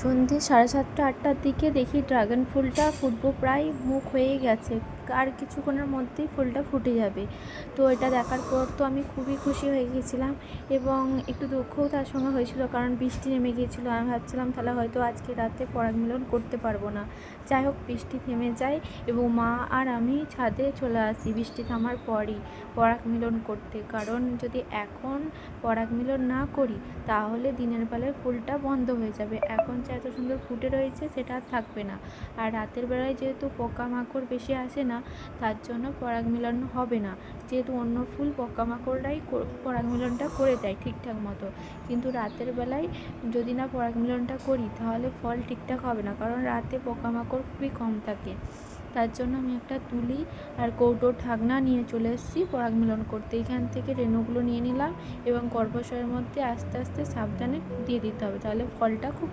সন্ধে 7:30-8টার দিকে দেখি ড্রাগন ফুলটা ফুটবো প্রায় মুখ হয়েই গেছে, আর কিছুক্ষণের মধ্যেই ফুলটা ফুটে যাবে। তো এটা দেখার পর তো আমি খুবই খুশি হয়ে গেছিলাম এবং একটু দুঃখও তার সঙ্গে হয়েছিল, কারণ বৃষ্টি নেমে গিয়েছিলো। আমি ভাবছিলাম তাহলে হয়তো আজকে রাতে পরাগ মিলন করতে পারবো না। যাই হোক, বৃষ্টি থেমে যায় এবং মা আর আমি ছাদে চলে আসি বৃষ্টি থামার পরই পরাগ মিলন করতে। কারণ যদি এখন পরাগ মিলন না করি তাহলে দিনের বেলায় ফুলটা বন্ধ হয়ে যাবে। এখন যে এত সুন্দর ফুটে রয়েছে সেটা আর থাকবে না। আর রাতের বেলায় যেহেতু পোকামাকড় বেশি আসে না, তার জন্য পরাগ মিলন হবে না। যেহেতু অন্য ফুল পোকামাকড়রাই পরাগ মিলনটা করে দেয় ঠিকঠাক মতো, কিন্তু রাতের বেলায় যদি না পরাগ মিলনটা করি তাহলে ফল ঠিকঠাক হবে না, কারণ রাতে পোকামাকড় খুবই কম থাকে। তার জন্য আমি একটা তুলি আর কৌটোর ঢাকনা নিয়ে চলে এসেছি পরাগ মিলন করতে। এখান থেকে রেণুগুলো নিয়ে নিলাম এবং গর্ভাশয়ের মধ্যে আস্তে আস্তে সাবধানে দিয়ে দিতে হবে, তাহলে ফলটা খুব